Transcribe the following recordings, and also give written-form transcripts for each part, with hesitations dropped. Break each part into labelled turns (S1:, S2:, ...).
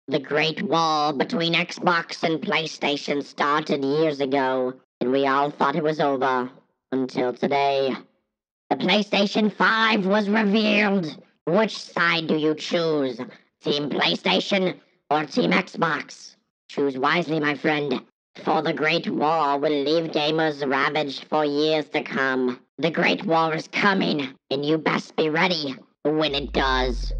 S1: The Great Wall between Xbox and PlayStation started years ago, and we all thought it was over. Until today. The PlayStation 5 was revealed. Which side do you choose? Team PlayStation or Team Xbox? Choose wisely, my friend, for the Great Wall will leave gamers ravaged for years to come. The Great Wall is coming, and you best be ready when it does.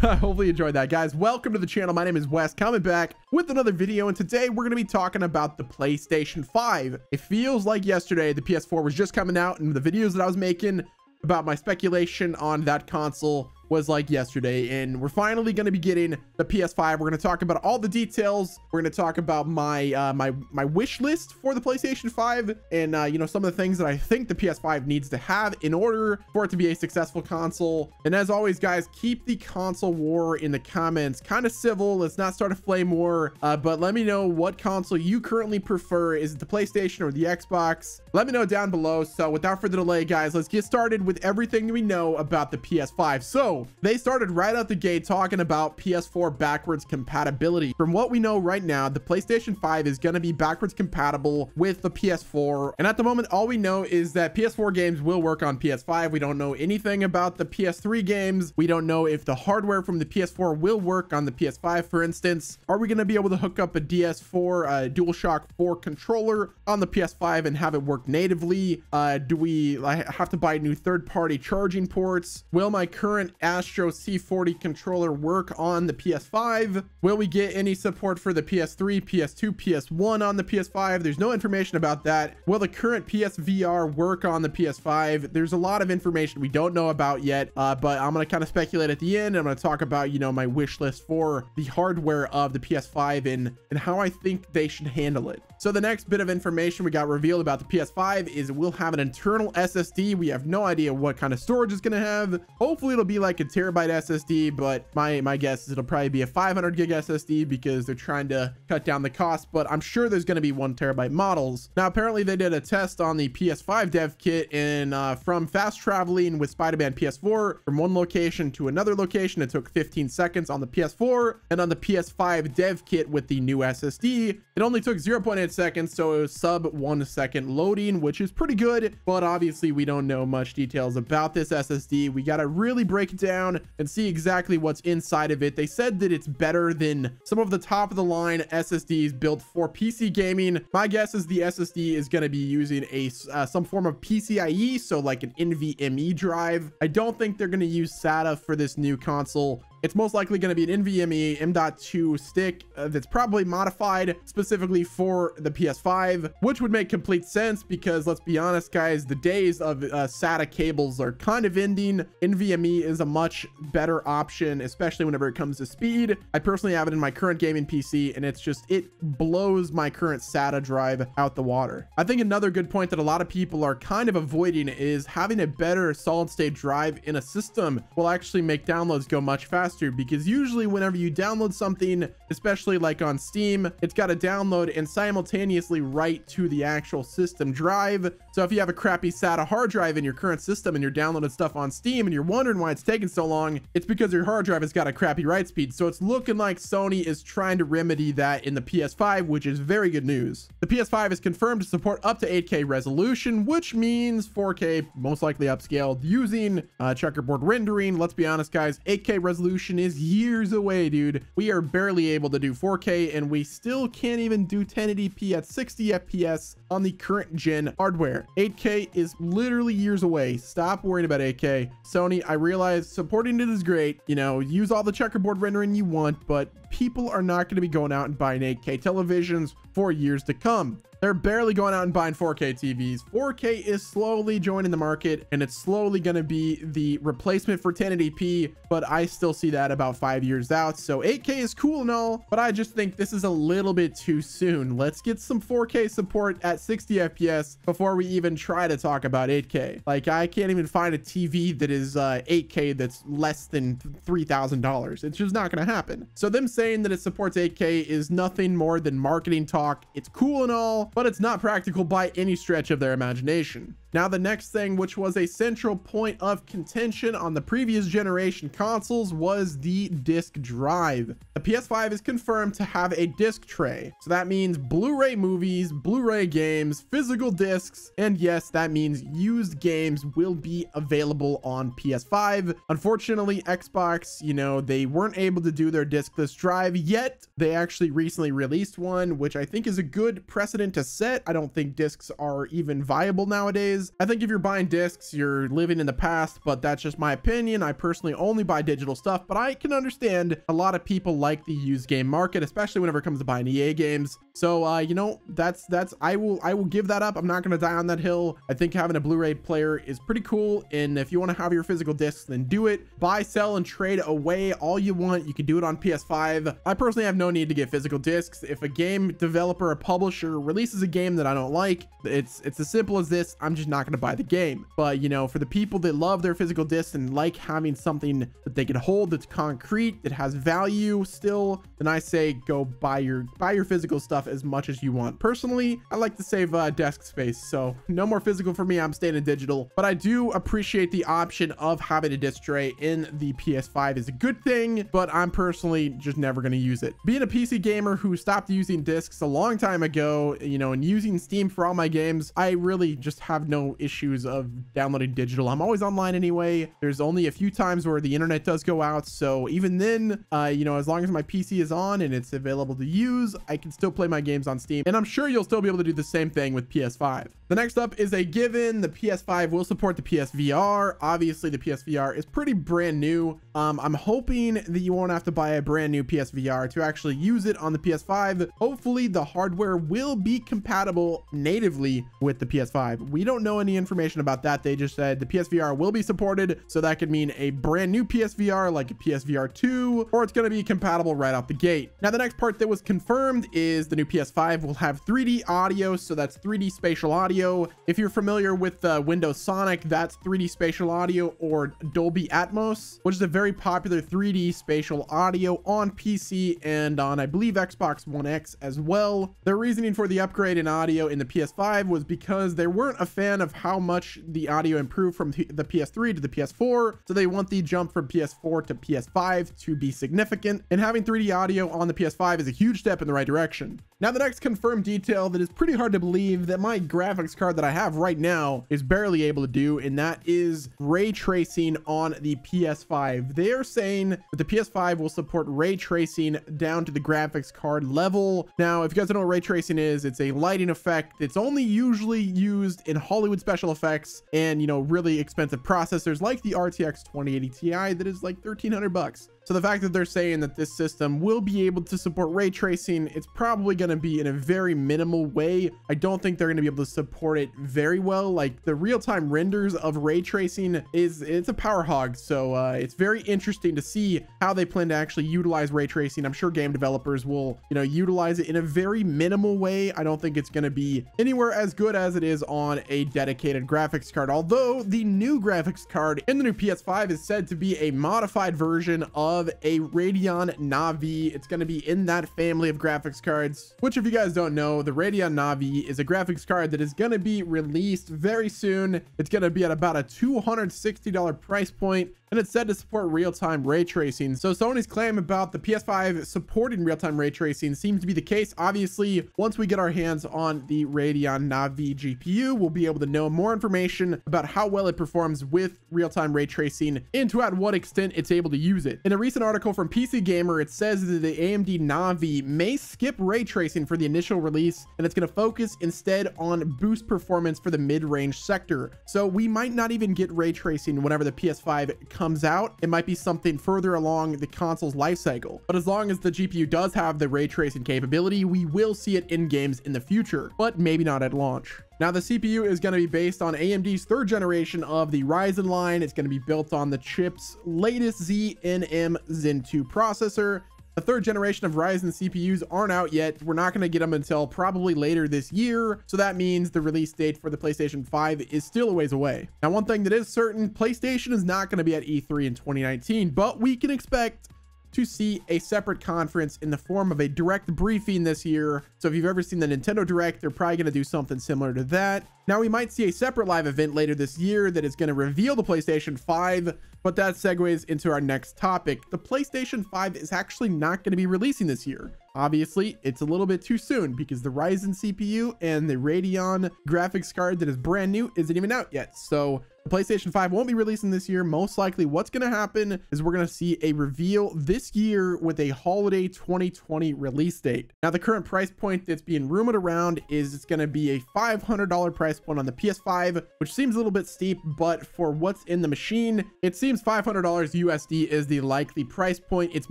S2: Hopefully you enjoyed that, guys. Welcome to the channel. My name is Wes, coming back with another video, and today we're going to be talking about the PlayStation 5. It feels like yesterday the PS4 was just coming out, and the videos that I was making about my speculation on that console was like yesterday, and we're finally going to be getting the PS5. We're going to talk about all the details. We're going to talk about my my wish list for the PlayStation 5, and you know, some of the things that I think the PS5 needs to have in order for it to be a successful console. And as always, guys, keep the console war in the comments kind of civil. Let's not start a flame war, but let me know what console you currently prefer. Is it the PlayStation or the Xbox? Let me know down below. So without further delay, guys, let's get started with everything we know about the PS5. So they started right out the gate talking about PS4 backwards compatibility. From what we know right now, the PlayStation 5 is going to be backwards compatible with the PS4. And at the moment, all we know is that PS4 games will work on PS5. We don't know anything about the PS3 games. We don't know if the hardware from the PS4 will work on the PS5, for instance. Are we going to be able to hook up a DS4 DualShock 4 controller on the PS5 and have it work natively? Do we have to buy new third-party charging ports? Will my current Astro C40 controller work on the PS5? Will we get any support for the PS3, PS2, PS1 on the PS5? There's no information about that. Will the current PSVR work on the PS5? There's a lot of information we don't know about yet, but I'm going to kind of speculate at the end. I'm going to talk about, you know, my wish list for the hardware of the PS5 and how I think they should handle it. So the next bit of information we got revealed about the PS5 is it will have an internal SSD. We have no idea what kind of storage it's going to have. Hopefully it'll be like a terabyte SSD, but my guess is it'll probably be a 500 gig SSD because they're trying to cut down the cost, but I'm sure there's going to be 1 terabyte models. Now, apparently they did a test on the PS5 dev kit, and from fast traveling with Spider-Man PS4 from one location to another location, it took 15 seconds on the PS4, and on the PS5 dev kit with the new SSD, it only took 0.8 seconds, so it was sub 1 second loading, which is pretty good, but obviously we don't know much details about this SSD. We got to really break it down and see exactly what's inside of it. They said that it's better than some of the top of the line SSDs built for PC gaming. My guess is the SSD is going to be using a some form of PCIe, so like an NvMe drive. I don't think they're going to use SATA for this new console. It's most likely going to be an NvMe M.2 stick that's probably modified specifically for the PS5, which would make complete sense because, let's be honest, guys, the days of SATA cables are kind of ending. NvMe is a much better option, especially whenever it comes to speed. I personally have it in my current gaming PC, and it's just, it blows my current SATA drive out the water. I think another good point that a lot of people are kind of avoiding is having a better solid state drive in a system will actually make downloads go much faster, because usually whenever you download something, especially like on Steam, it's got to download and simultaneously write to the actual system drive. So if you have a crappy SATA hard drive in your current system and you're downloading stuff on Steam and you're wondering why it's taking so long, it's because your hard drive has got a crappy write speed. So it's looking like Sony is trying to remedy that in the PS5, which is very good news. The PS5 is confirmed to support up to 8K resolution, which means 4K most likely upscaled using checkerboard rendering. Let's be honest, guys, 8K resolution is years away, dude. We are barely able to do 4K, and we still can't even do 1080p at 60 FPS on the current gen hardware. 8K is literally years away. Stop worrying about 8K. Sony, I realize supporting it is great. You know, use all the checkerboard rendering you want, but people are not going to be going out and buying 8K televisions for years to come. They're barely going out and buying 4K TVs. 4K is slowly joining the market, and it's slowly going to be the replacement for 1080p, but I still see that about 5 years out. So 8K is cool and all, but I just think this is a little bit too soon. Let's get some 4K support at 60 FPS before we even try to talk about 8K. Like, I can't even find a TV that is 8K that's less than $3,000. It's just not going to happen. So them saying that it supports 8K is nothing more than marketing talk. It's cool and all, but it's not practical by any stretch of their imagination. Now, the next thing, which was a central point of contention on the previous generation consoles, was the disk drive. The PS5 is confirmed to have a disk tray. So that means Blu-ray movies, Blu-ray games, physical discs, and yes, that means used games will be available on PS5. Unfortunately, Xbox, they weren't able to do their diskless drive yet. They actually recently released one, which I think is a good precedent to set. I don't think discs are even viable nowadays. I think if you're buying discs, you're living in the past, but that's just my opinion. I personally only buy digital stuff, but I can understand a lot of people like the used game market, especially whenever it comes to buying EA games. So, I will give that up. I'm not going to die on that hill. I think having a Blu-ray player is pretty cool. And if you want to have your physical discs, then do it. Buy, sell, and trade away all you want. You can do it on PS5. I personally have no need to get physical discs. If a game developer or publisher releases a game that I don't like, it's as simple as this. I'm just not going to buy the game. But for the people that love their physical discs and like having something that they can hold that's concrete, that has value still, then I say go buy your physical stuff as much as you want. Personally, I like to save desk space, so no more physical for me. I'm staying in digital, but I do appreciate the option of having a disc tray in the PS5 is a good thing, but I'm personally just never going to use it. Being a PC gamer who stopped using discs a long time ago, and using Steam for all my games, I really just have no issues of downloading digital. I'm always online anyway. There's only a few times where the internet does go out, so even then, as long as my PC is on and it's available to use, I can still play my games on Steam, and I'm sure you'll still be able to do the same thing with PS5. The next up is a given. The PS5 will support the PSVR. Obviously, the PSVR is pretty brand new. I'm hoping that you won't have to buy a brand new PSVR to actually use it on the PS5. Hopefully, the hardware will be compatible natively with the PS5. We don't know any information about that. They just said the PSVR will be supported, so that could mean a brand new PSVR like a PSVR 2, or it's going to be compatible right out the gate. Now, the next part that was confirmed is the new PS5 will have 3D audio, so that's 3D spatial audio. If you're familiar with Windows Sonic, that's 3D spatial audio, or Dolby Atmos, which is a very popular 3D spatial audio on PC and on, I believe, Xbox One X as well. Their reasoning for the upgrade in audio in the PS5 was because they weren't a fan of how much the audio improved from the PS3 to the PS4, so they want the jump from PS4 to PS5 to be significant, and having 3D audio on the PS5 is a huge step in the right direction. Now, the next confirmed detail that is pretty hard to believe that my graphics card that I have right now is barely able to do, and that is ray tracing on the PS5. They are saying that the PS5 will support ray tracing down to the graphics card level. Now, if you guys don't know what ray tracing is, it's a lighting effect. It's only usually used in Hollywood special effects and, really expensive processors like the RTX 2080 Ti that is like $1,300. So the fact that they're saying that this system will be able to support ray tracing, it's probably going to be in a very minimal way. I don't think they're going to be able to support it very well. Like, the real-time renders of ray tracing it's a power hog. So it's very interesting to see how they plan to actually utilize ray tracing. I'm sure game developers will, utilize it in a very minimal way. I don't think it's going to be anywhere as good as it is on a dedicated graphics card. Although the new graphics card in the new PS5 is said to be a modified version of a Radeon Navi. It's going to be in that family of graphics cards, which, if you guys don't know, the Radeon Navi is a graphics card that is going to be released very soon. It's going to be at about a $260 price point, and it's said to support real-time ray tracing. So Sony's claim about the PS5 supporting real-time ray tracing seems to be the case. Obviously, once we get our hands on the Radeon Navi GPU, we'll be able to know more information about how well it performs with real-time ray tracing and to at what extent it's able to use it. In a recent article from PC Gamer, it says that the AMD Navi may skip ray tracing for the initial release, and it's going to focus instead on boost performance for the mid-range sector. So we might not even get ray tracing whenever the PS5 comes out. It might be something further along the console's life cycle, but as long as the GPU does have the ray tracing capability, we will see it in games in the future, but maybe not at launch. Now, the CPU is going to be based on AMD's third generation of the Ryzen line. It's going to be built on the chip's latest NvMe Zen 2 processor. The third generation of Ryzen CPUs aren't out yet. We're not going to get them until probably later this year. So that means the release date for the PlayStation 5 is still a ways away. Now, one thing that is certain, PlayStation is not going to be at E3 in 2019, but we can expect to see a separate conference in the form of a direct briefing this year. So if you've ever seen the Nintendo Direct, they're probably going to do something similar to that. Now, we might see a separate live event later this year that is going to reveal the PlayStation 5, but that segues into our next topic. The PlayStation 5 is actually not going to be releasing this year. Obviously, it's a little bit too soon because the Ryzen CPU and the Radeon graphics card that is brand new isn't even out yet. So the PlayStation 5 won't be releasing this year. Most likely what's going to happen is we're going to see a reveal this year with a holiday 2020 release date. Now, the current price point that's being rumored around is it's going to be a $500 price point on the PS5, which seems a little bit steep, but for what's in the machine, it seems $500 USD is the likely price point. It's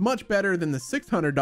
S2: much better than the $600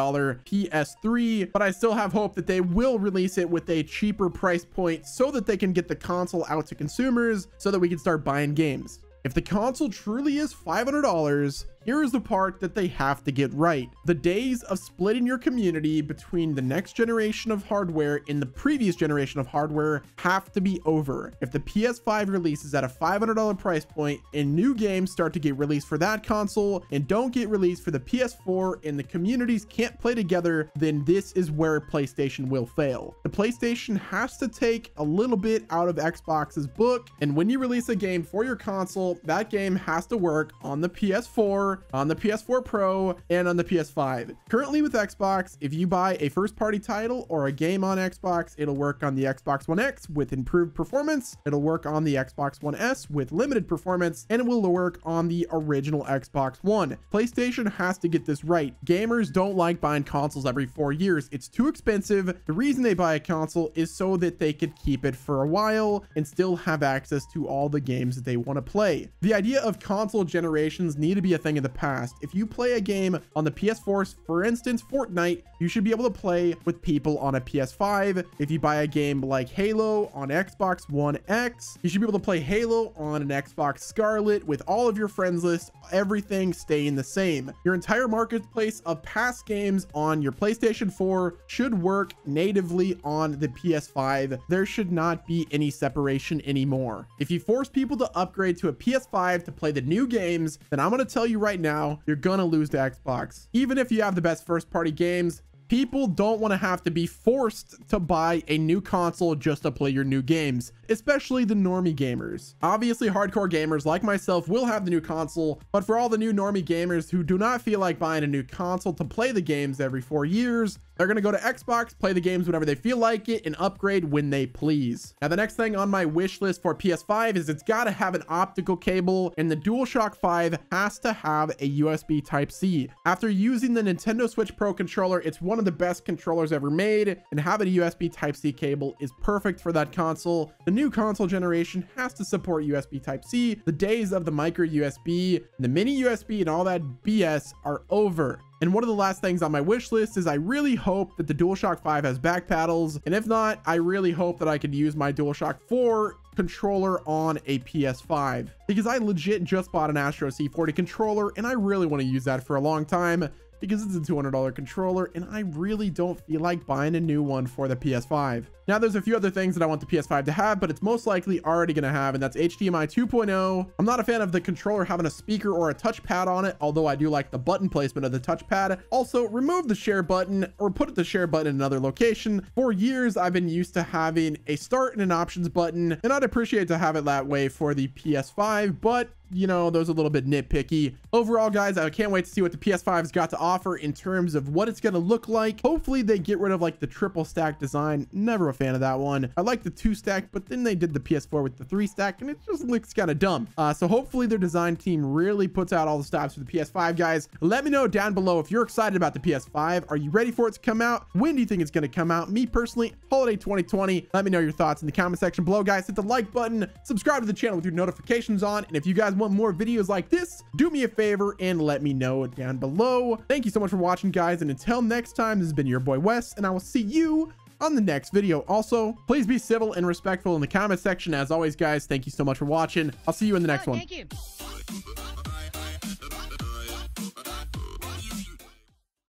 S2: PS3, but I still have hope that they will release it with a cheaper price point so that they can get the console out to consumers so that we can start buying games. If the console truly is $500, here is the part that they have to get right. The days of splitting your community between the next generation of hardware and the previous generation of hardware have to be over. If the PS5 releases at a $500 price point and new games start to get released for that console and don't get released for the PS4 and the communities can't play together, then this is where PlayStation will fail. The PlayStation has to take a little bit out of Xbox's book, and when you release a game for your console, that game has to work on the PS4, on the PS4 Pro, and on the PS5. Currently with Xbox, if you buy a first-party title or a game on Xbox, it'll work on the Xbox One X with improved performance, it'll work on the Xbox One S with limited performance, and it will work on the original Xbox One. PlayStation has to get this right. Gamers don't like buying consoles every 4 years. It's too expensive. The reason they buy a console is so that they could keep it for a while and still have access to all the games that they want to play. The idea of console generations need to be a thing of the past. If you play a game on the PS4, for instance, Fortnite, you should be able to play with people on a PS5. If you buy a game like Halo on Xbox One X, you should be able to play Halo on an Xbox Scarlet with all of your friends list, everything staying the same. Your entire marketplace of past games on your PlayStation 4 should work natively on the PS5. There should not be any separation anymore. If you force people to upgrade to a PS5 to play the new games, then I'm going to tell you right now, you're going to lose to Xbox. Even if you have the best first party games, people don't want to have to be forced to buy a new console just to play your new games, especially the normie gamers. Obviously, hardcore gamers like myself will have the new console, but for all the new normie gamers who do not feel like buying a new console to play the games every 4 years, they're going to go to Xbox, play the games whenever they feel like it, and upgrade when they please. Now, the next thing on my wish list for PS5 is it's got to have an optical cable, and the DualShock 5 has to have a USB Type-C. After using the Nintendo Switch Pro controller, it's one of the best controllers ever made, and having a USB Type-C cable is perfect for that console. The new console generation has to support USB Type-C. The days of the micro USB, the mini USB, and all that BS are over. And one of the last things on my wish list is I really hope that the DualShock 5 has back paddles. And if not, I really hope that I could use my DualShock 4 controller on a PS5, because I legit just bought an Astro C40 controller and I really want to use that for a long time, because it's a $200 controller and I really don't feel like buying a new one for the PS5. Now, there's a few other things that I want the PS5 to have, but it's most likely already going to have, and that's HDMI 2.0. I'm not a fan of the controller having a speaker or a touchpad on it, although I do like the button placement of the touchpad. Also, remove the share button or put the share button in another location. For years, I've been used to having a start and an options button, and I'd appreciate to have it that way for the PS5, but you know, those are a little bit nitpicky. Overall, guys, I can't wait to see what the PS5's got to offer in terms of what it's going to look like. Hopefully they get rid of like the triple stack design. Never a fan of that one. I like the 2 stack, but then they did the PS4 with the 3 stack and it just looks kind of dumb. So hopefully their design team really puts out all the stops for the PS5, guys. Let me know down below if you're excited about the PS5. Are you ready for it to come out? When do you think it's going to come out? Me personally, holiday 2020. Let me know your thoughts in the comment section below, guys. Hit the like button, subscribe to the channel with your notifications on, and if you guys want more videos like this, do me a favor and let me know down below. Thank you so much for watching, guys, and until next time, this has been your boy Wes, and I will see you on the next video. Also, please be civil and respectful in the comment section. As always, guys, thank you so much for watching. I'll see you in the next one.
S3: Thank you.